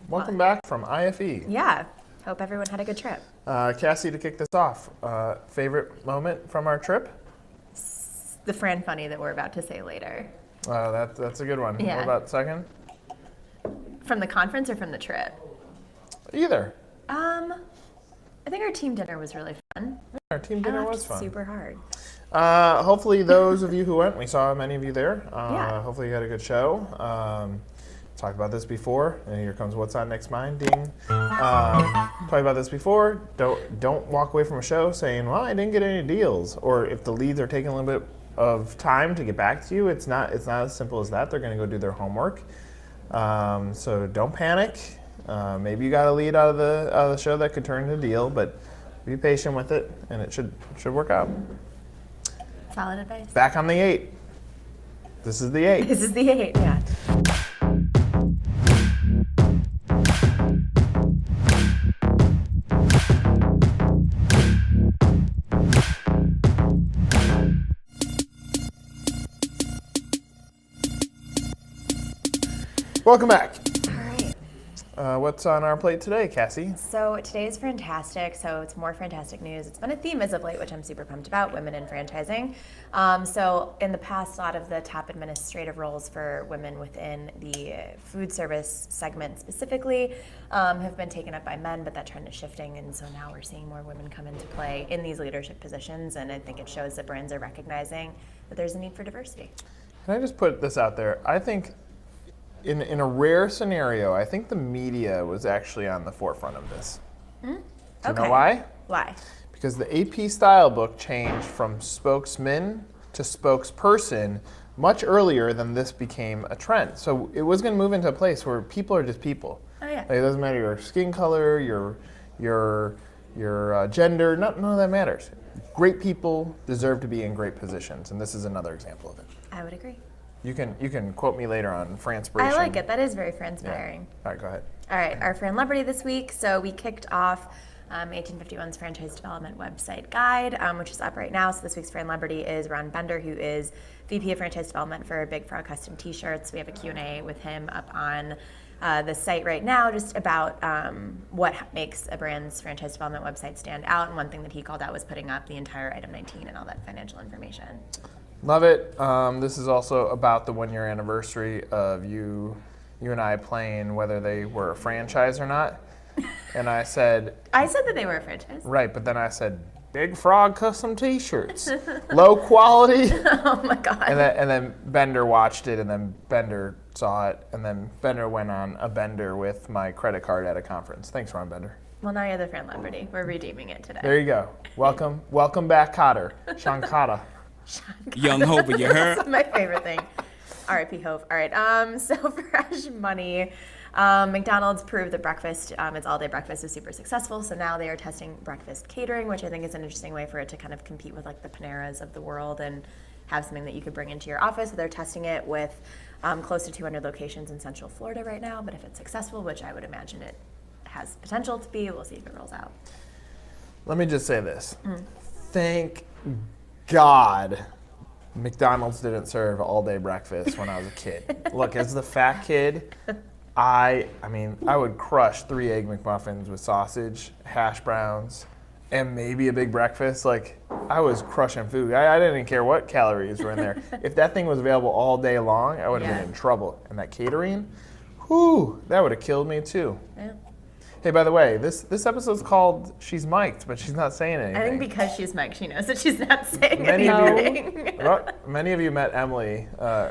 Welcome back from IFE. Yeah. Hope everyone had a good trip. Cassie, to kick this off, favorite moment from our trip? The Fran funny that we're about to say later. That's a good one. Yeah. What about second? From the conference or from the trip? Either. I think our team dinner was really fun. Our team dinner was fun. Super hard. Hopefully those of you who went, we saw many of you there. Yeah. Hopefully you had a good show. Talked about this before, and here comes what's on next mind, ding. Talked about this before. Don't walk away from a show saying, well, I didn't get any deals. Or if the leads are taking a little bit of time to get back to you, it's not as simple as that. They're going to go do their homework. So don't panic. Maybe you got a lead out of the show that could turn into a deal, but be patient with it, and it should work out. Solid advice. Back on the 8. This is the 8. This is the 8, yeah. Welcome back. All right. What's on our plate today, Cassie? So today is fantastic. So it's more fantastic news. It's been a theme as of late, which I'm super pumped about, women in franchising. So in the past, a lot of the top administrative roles for women within the food service segment specifically have been taken up by men, but that trend is shifting. And so now we're seeing more women come into play in these leadership positions. And I think it shows that brands are recognizing that there's a need for diversity. Can I just put this out there? I think in a rare scenario, I think the media was actually on the forefront of this. Do you know why? Why? Because the AP style book changed from spokesman to spokesperson much earlier than this became a trend. So it was going to move into a place where people are just people. Oh yeah. Like, it doesn't matter your skin color, your gender, none of that matters. Great people deserve to be in great positions, and this is another example of it. I would agree. You can quote me later on Transporation. I like it. That is very Fran-inspiring. Yeah. All right, go ahead. All right, our Fran-lebrity this week. So we kicked off 1851's Franchise Development Website Guide, which is up right now. So this week's Fran-lebrity is Ron Bender, who is VP of Franchise Development for Big Frog Custom T-Shirts. We have a Q&A with him up on the site right now, just about what makes a brand's franchise development website stand out. And one thing that he called out was putting up the entire item 19 and all that financial information. Love it. This is also about the 1-year anniversary of you and I playing whether they were a franchise or not. And I said that they were a franchise. Right, but then I said Big Frog Custom T-shirts, low quality. Oh my God. And then Bender watched it, and then Bender saw it, and then Bender went on a bender with my credit card at a conference. Thanks, Ron Bender. Well, now you're the Fran-lebrity. We're redeeming it today. There you go. Welcome back, Cotter. Sean Cotter. Young Hope, you heard? That's my favorite thing. R.I.P. Hope. All right. So Fresh Money. McDonald's proved that breakfast, its all-day breakfast, is super successful. So now they are testing breakfast catering, which I think is an interesting way for it to kind of compete with like the Paneras of the world and have something that you could bring into your office. So they're testing it with close to 200 locations in Central Florida right now. But if it's successful, which I would imagine it has potential to be, we'll see if it rolls out. Let me just say this. Thank God McDonald's didn't serve all-day breakfast when I was a kid. Look, as the fat kid, I would crush 3 Egg McMuffins with sausage, hash browns, and maybe a big breakfast. Like, I was crushing food. I didn't care what calories were in there. If that thing was available all day long, I would have been in trouble. And that catering, whew, that would have killed me too. Yeah. Hey, by the way, this episode's called She's Mic'd, but she's not saying anything. I think because she's Mike, she knows that she's not saying anything. Many of you met Emily. I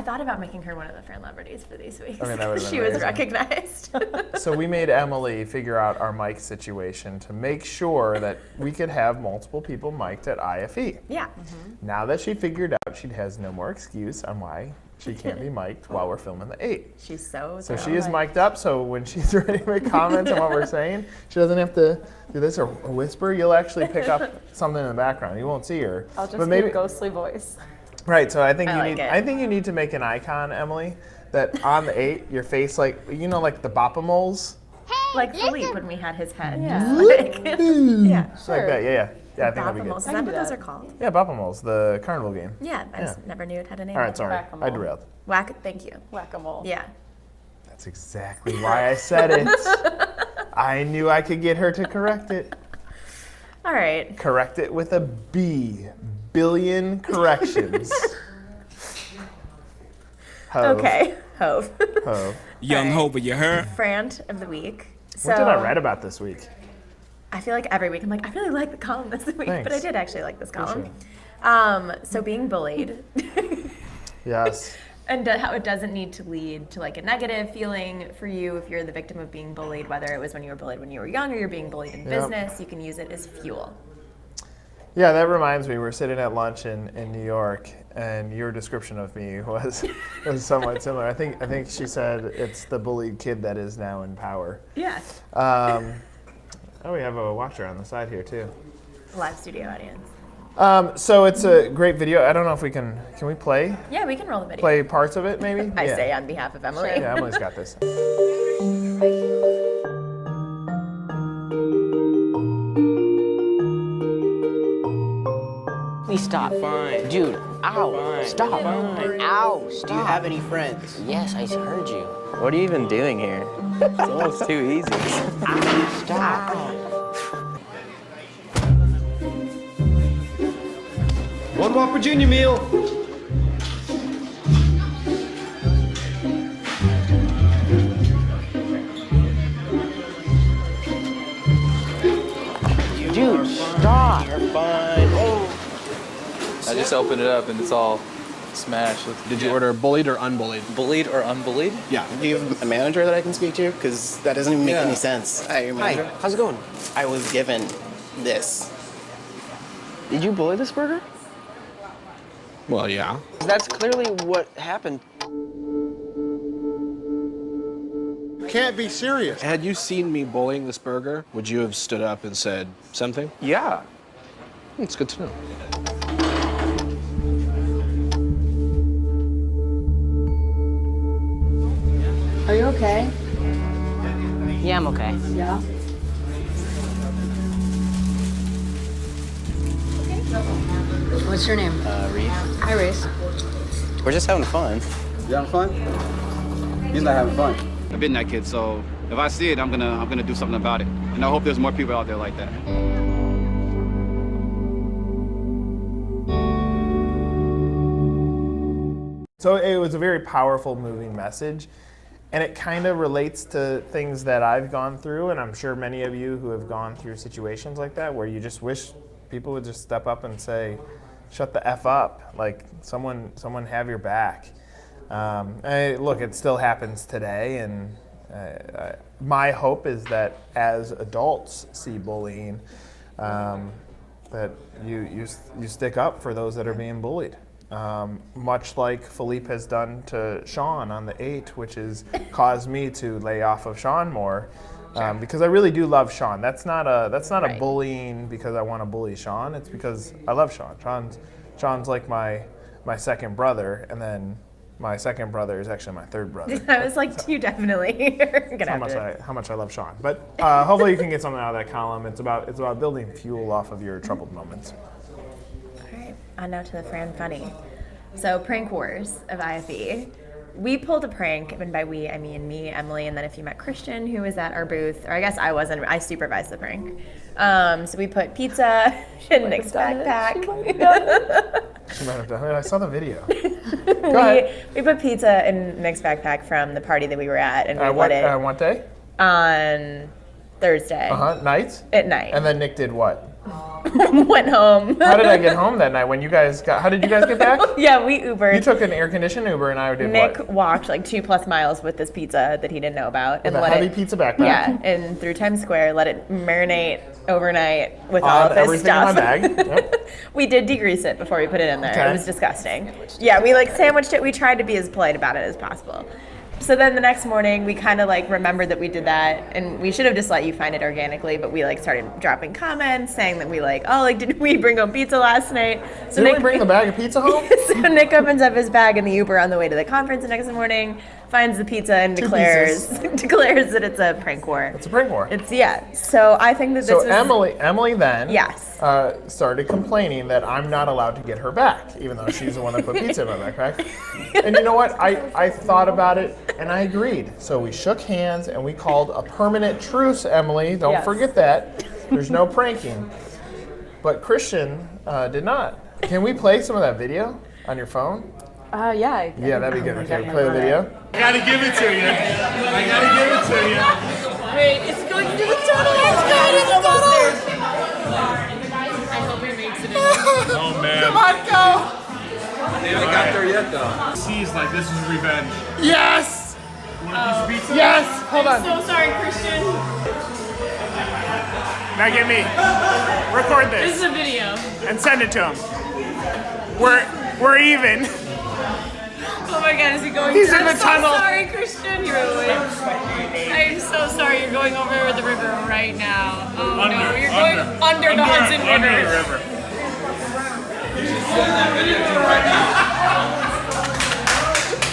thought about making her one of the Fran-lebrities for these weeks. I mean, that would have been she was recognized. So we made Emily figure out our mic situation to make sure that we could have multiple people mic'd at IFE. Yeah. Now that she figured out she has no more excuse on why she can't be mic'd while we're filming the 8. She's so she is mic'd up, so when she's ready to make comments on what we're saying, she doesn't have to do this or whisper. You'll actually pick up something in the background. You won't see her. I'll just give a ghostly voice. Right, so I think you need to make an icon, Emily, that on the 8, your face like the Bopamoles. Like Philippe when we had his head. Yeah. Like that, yeah. Yeah, I think that'd be good. Is that what those are called? Yeah, Bopamoles, the carnival game. Yeah, I just never knew it had a name. All right, sorry, Whack-a-mole. I derailed. Thank you. Whack-a-mole. Yeah. That's exactly why I said it. I knew I could get her to correct it. All right. Correct it with a B. Billion corrections. Hove. Okay. Hove. Hove. Young All right. Hope, you heard? Frant of the week. So What did I write about this week? I feel like every week I'm like, I really like the column this week, but I Thanks. did actually like this column. Appreciate So being bullied. Yes. And how it doesn't need to lead to like a negative feeling for you if you're the victim of being bullied, whether it was when you were bullied when you were young or you're being bullied in business. You can use it as fuel. Yeah, that reminds me. We're sitting at lunch in New York, and your description of me was somewhat similar. I think she said it's the bullied kid that is now in power. Yeah. Oh, we have a watcher on the side here too. Live studio audience. So it's a great video. I don't know if we can we play Yeah, we can roll the video. play parts of it maybe? I Yeah. say on behalf of Emily. Yeah, Emily's got this. Please stop. Fine. Dude, ow. Fine. Stop. Fine. Ow, stop. Do you have any friends? Yes, I heard you. What are you even doing here? It's almost too easy. Ow, stop. One Whopper Junior meal. Dude, stop. You're fine. I just opened it up and it's all smashed. Did you order bullied or unbullied? Bullied or unbullied? Yeah. Do you have a manager that I can speak to? Because that doesn't even make any sense. Hi, your Hi, manager? how's it going? I was given this. Did you bully this burger? Well, yeah. That's clearly what happened. Can't be serious. Had you seen me bullying this burger, would you have stood up and said something? Yeah. It's good to know. Are you okay? Yeah, I'm okay. Yeah. What's your name? Reed. Hi, Reese. We're just having fun. You having fun? He's not having fun. I've been that kid, so if I see it, I'm gonna do something about it. And I hope there's more people out there like that. So it was a very powerful, moving message, and it kind of relates to things that I've gone through, and I'm sure many of you who have gone through situations like that, where you just wish people would just step up and say, "Shut the f up!" Like someone have your back. Look, it still happens today, and my hope is that as adults see bullying, that you stick up for those that are being bullied. Much like Philippe has done to Sean on the 8, which has caused me to lay off of Sean more, because I really do love Sean. That's not a bullying because I want to bully Sean. It's because I love Sean. Sean's like my second brother, and then my second brother is actually my third brother. I was like, you definitely are gonna That's how much I love Sean. But hopefully you can get something out of that column. It's about building fuel off of your troubled moments. All right, on now to the Fran Funny. So prank wars of IFE. We pulled a prank, and by we, I mean me, Emily, and then if you met Christian, who was at our booth, or I guess I wasn't, I supervised the prank. So we put pizza in Nick's backpack. She might have done it. I saw the video. Go ahead. We put pizza in Nick's backpack from the party that we were at, and we What let what day? it on Thursday Night? at night. And then Nick did what? Went home. How did I get home that night when you guys how did you guys get back? Yeah, we Ubered. You took an air-conditioned Uber and I did Nick what? walked like 2+ miles with this pizza that he didn't know about, and With a let heavy it, pizza backpack. Yeah, and through Times Square, let it marinate overnight with all On of his everything stuff. in my bag. Yep. We did degrease it before we put it in there. Okay. It was disgusting. Yeah, we like sandwiched it. We tried to be as polite about it as possible. So then the next morning, we kind of like remembered that we did that, and we should have just let you find it organically, but we like started dropping comments saying that we like, oh, like did we bring home pizza last night? So Didn't we bring the bag of pizza home? So Nick opens up his bag in the Uber on the way to the conference the next morning, finds the pizza and Two declares that it's a prank war. It's a prank war. So I think that this was... Emily then Yes. started complaining that I'm not allowed to get her back, even though she's the one that put pizza in my backpack. And you know what? I thought about it and I agreed. So we shook hands and we called a permanent truce, Emily. Don't forget that. There's no pranking. But Christian did not. Can we play some of that video on your phone? Yeah. Yeah, that'd be good. Okay, play the video. I gotta give it to you. Wait, it's going to the tunnel. It's going to the tunnel. I hope he makes it in. Oh man. Come on, go! They haven't got there yet though. Sees like this is revenge. Yes! Want a piece of pizza? Yes! Hold on. So sorry, Christian. Now get me. Record This is this a video. and send it to him. We're even. Oh my God, is he going? He's in the tunnel. I'm so sorry, Christian. You're I'm so sorry. You're going over the river right now. Oh no, you're going under the Hudson River. Under the river. You should send that video to him right now.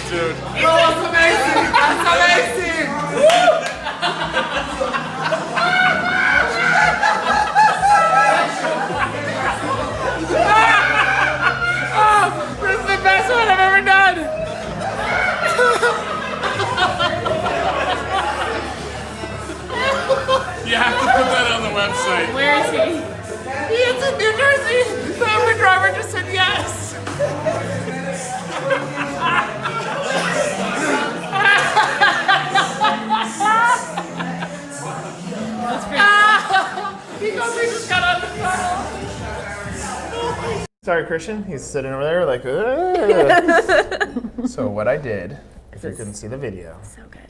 Dude. That's amazing. That's amazing. This is the best one I've ever done. You have to put that on the website. Where is he? He's in New Jersey. The Uber driver just said yes. That's pretty He goes, we just got out of the tunnel. Sorry, Christian. He's sitting over there like, So what I did, if you couldn't see the video, So good.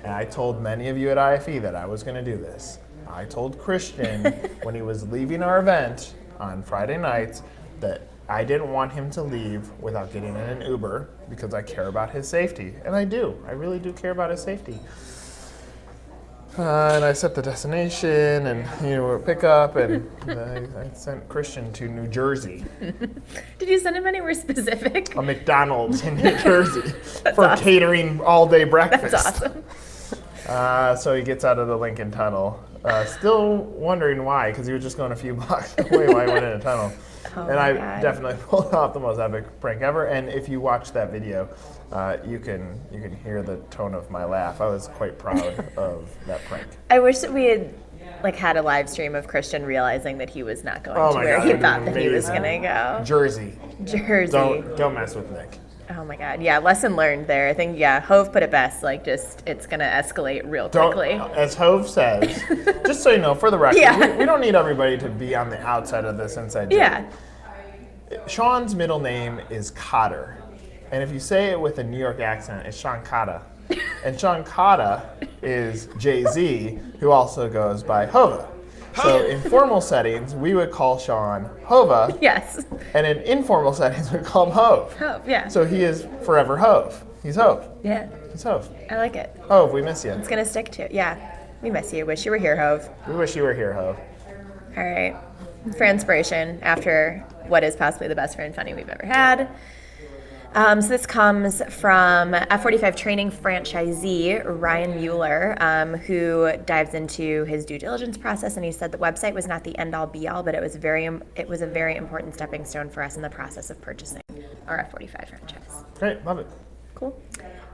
and I told many of you at IFE that I was going to do this. I told Christian when he was leaving our event on Friday nights that I didn't want him to leave without getting in an Uber because I care about his safety. And I do. I really do care about his safety. And I set the destination and pick up, and I sent Christian to New Jersey. Did you send him anywhere specific? A McDonald's in New Jersey for catering all-day breakfast. That's awesome. So he gets out of the Lincoln Tunnel, still wondering why, because he was just going a few blocks away while he went in a tunnel. Oh And I God. definitely pulled off the most epic prank ever. And if you watch that video, you can hear the tone of my laugh. I was quite proud of that prank. I wish that we had had a live stream of Christian realizing that he was not going to where he thought that he was going to go. Jersey. Jersey. Don't mess with Nick. Oh my God. Yeah, lesson learned there. I think, Hove put it best. it's going to escalate real quickly. As Hove says, just so you know, for the record, Yeah. we don't need everybody to be on the outside of this inside joke. Yeah. Sean's middle name is Cotter. And if you say it with a New York accent, it's Sean Cotta. And Sean Cotta is Jay-Z, who also goes by Hova. So in formal settings, we would call Sean Hova. Yes. And in informal settings, we call him Hove. Hove, yeah. So he is forever Hove. He's Hove. Yeah. He's Hove. I like it. Hove, we miss you. It's going to stick to it. Yeah. We miss you. Wish you were here, Hove. We wish you were here, Hove. All right. Transpiration after what is possibly the best friend funny we've ever had. So this comes from F45 training franchisee Ryan Mueller, who dives into his due diligence process, and he said the website was not the end-all be-all, but it was a very important stepping stone for us in the process of purchasing our F45 franchise. Great, love it. Cool.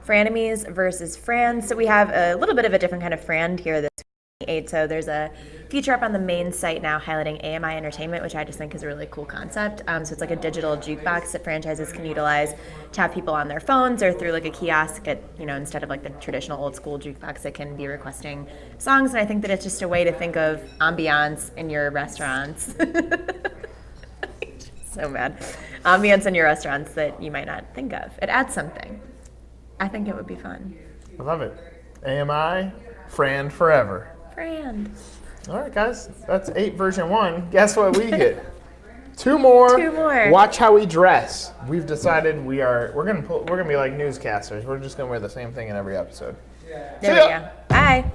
Frenemies versus Fran. So we have a little bit of a different kind of friend here this week. So there's a feature up on the main site now highlighting AMI entertainment, which I just think is a really cool concept. So it's like a digital jukebox that franchises can utilize to have people on their phones or through like a kiosk at, instead of like the traditional old school jukebox that can be requesting songs. And I think that it's just a way to think of ambiance in your restaurants. So mad. Ambience in your restaurants that you might not think of. It adds something. I think it would be fun. I love it. AMI, Fran forever. Fran. All right, guys, that's 8 version 1. Guess what we get? 2 more. 2 more. Watch how we dress. We've decided we're gonna be like newscasters. We're just gonna wear the same thing in every episode. There we go. Bye.